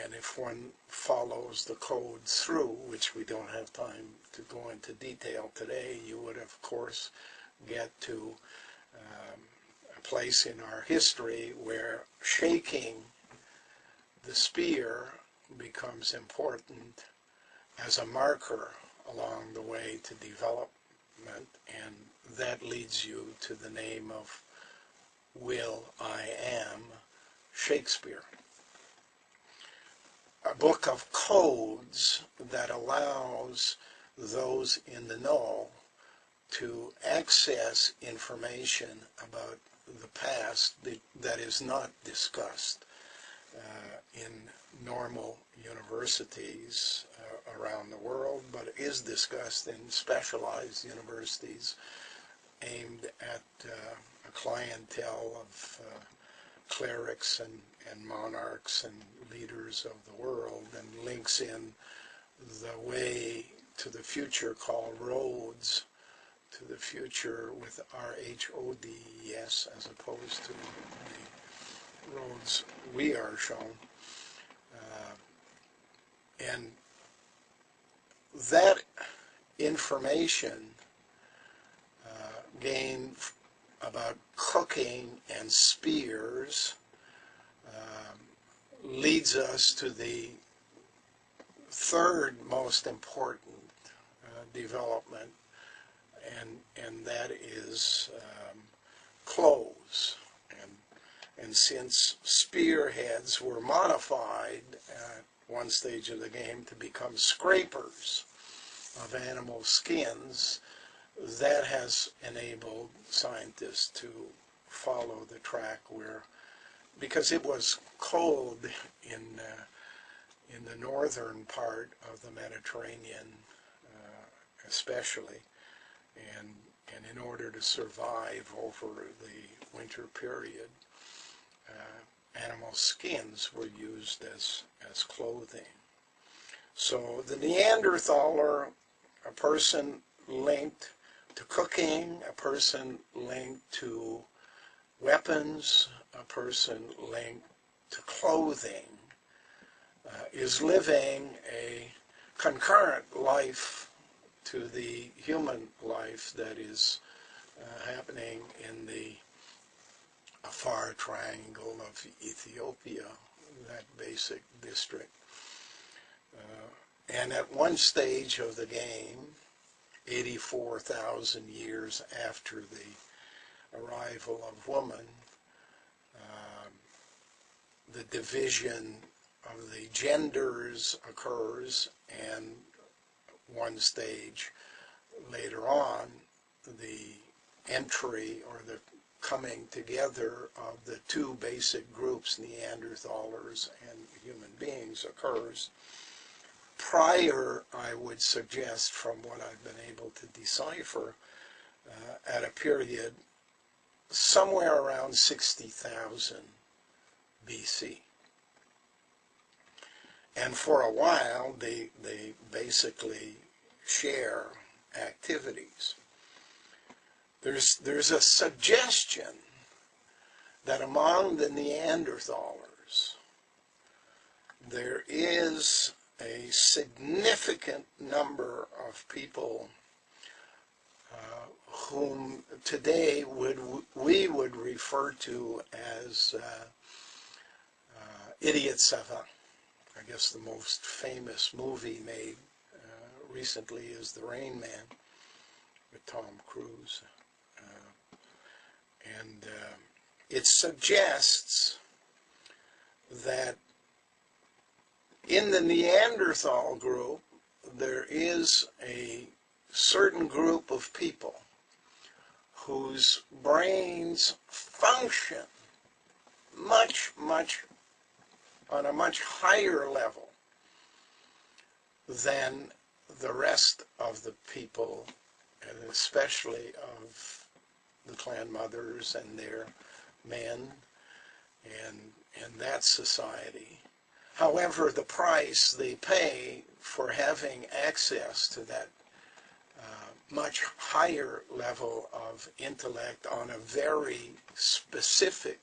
And if one follows the code through, which we don't have time to go into detail today, you would, of course, get to a place in our history where shaking the spear becomes important as a marker along the way to development, and that leads you to the name of Will I Am Shakespeare. A book of codes that allows those in the know to access information about the past that is not discussed in normal universities around the world, but is discussed in specialized universities aimed at a clientele of clerics and monarchs and leaders of the world, and links in the way to the future called roads to the future with R-H-O-D-E-S as opposed to the roads we are shown. And that information gained about cooking and spears leads us to the third most important development, and that is clothes. And since spearheads were modified at one stage of the game to become scrapers of animal skins, that has enabled scientists to follow the track where, because it was cold in the northern part of the Mediterranean especially, and in order to survive over the winter period, animal skins were used as clothing. So the Neanderthaler, a person linked to cooking, a person linked to weapons, a person linked to clothing, is living a concurrent life to the human life that is happening in the Afar Triangle of Ethiopia, that basic district. And at one stage of the game, 84,000 years after the arrival of woman, the division of the genders occurs, and one stage later on, the entry or the coming together of the two basic groups, Neanderthalers and human beings, occurs. Prior, I would suggest, from what I've been able to decipher, at a period somewhere around 60,000 BC. And for a while, they basically share activities. There's a suggestion that among the Neanderthalers, there is a significant number of people whom today we would refer to as idiot savant. I guess the most famous movie made recently is The Rain Man with Tom Cruise. And it suggests that in the Neanderthal group, there is a certain group of people whose brains function on a much higher level than the rest of the people, and especially of the clan mothers and their men and that society. However, the price they pay for having access to that much higher level of intellect on a very specific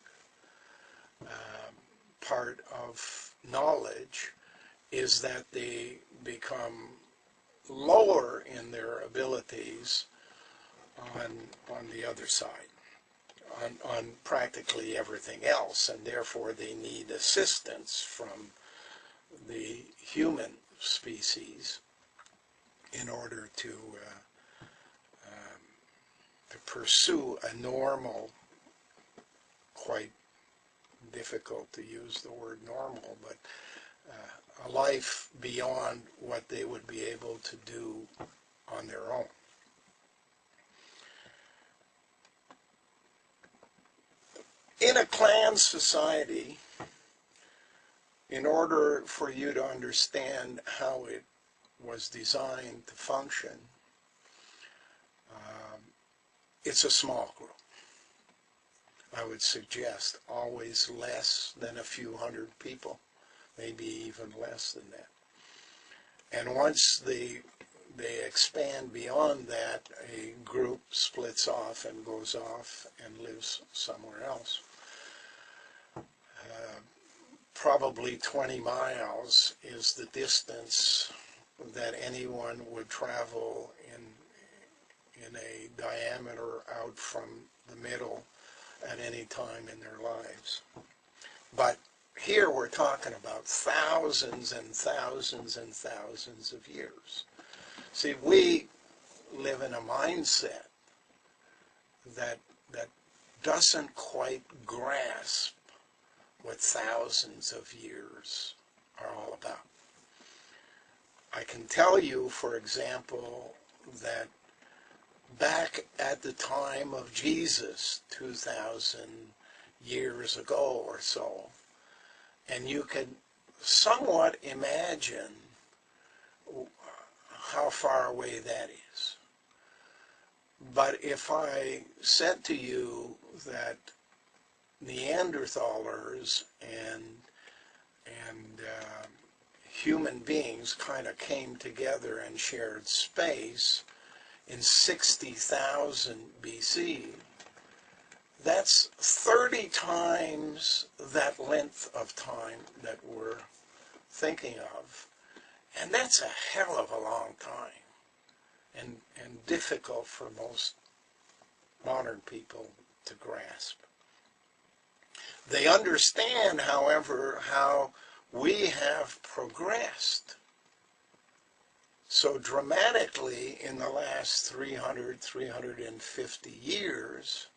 part of knowledge is that they become lower in their abilities on the other side, on practically everything else, and therefore they need assistance from the human species in order to pursue a normal, quite difficult to use the word normal, but a life beyond what they would be able to do on their own. In a clan society, in order for you to understand how it was designed to function, it's a small group. I would suggest always less than a few hundred people, maybe even less than that. And once they expand beyond that, a group splits off and goes off and lives somewhere else. Probably 20 miles is the distance that anyone would travel in a diameter out from the middle at any time in their lives. But here we're talking about thousands and thousands and thousands of years. See, we live in a mindset that doesn't quite grasp what thousands of years are all about. I can tell you, for example, that back at the time of Jesus, 2,000 years ago or so, and you can somewhat imagine how far away that is. But if I said to you that Neanderthals and human beings kind of came together and shared space in 60,000 BC, that's 30 times that length of time that we're thinking of. And that's a hell of a long time, and difficult for most modern people to grasp. They understand, however, how we have progressed so dramatically in the last 350 years,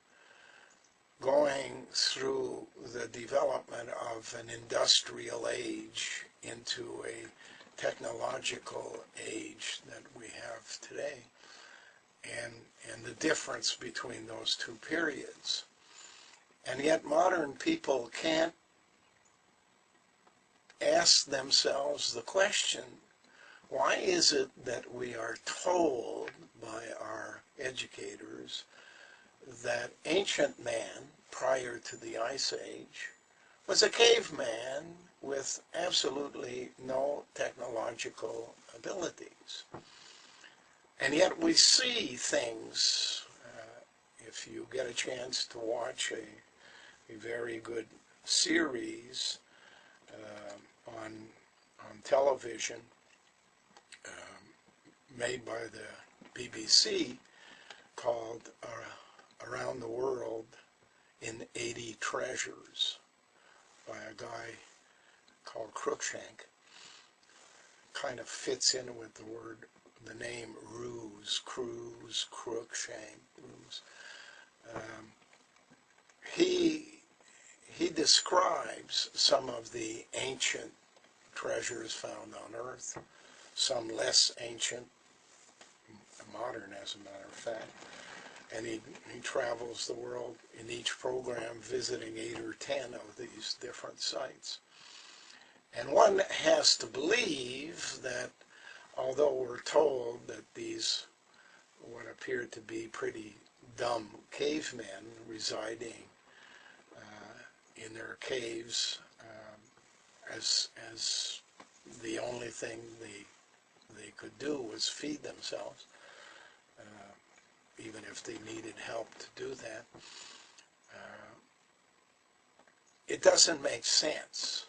going through the development of an industrial age into a technological age that we have today, and the difference between those two periods. And yet modern people can't ask themselves the question, why is it that we are told by our educators that ancient man, prior to the Ice Age, was a caveman with absolutely no technological abilities? And yet we see things, if you get a chance to watch a very good series on television made by the BBC called Around the World in 80 Treasures by a guy called Cruikshank. Kind of fits in with the name Ruse, Cruise, Cruikshank, Ruse. He describes some of the ancient treasures found on Earth, some less ancient, modern as a matter of fact, and he travels the world in each program visiting 8 or 10 of these different sites. And one has to believe that although we're told that these what appear to be pretty dumb cavemen residing in their caves as the only thing they could do was feed themselves, even if they needed help to do that. it doesn't make sense.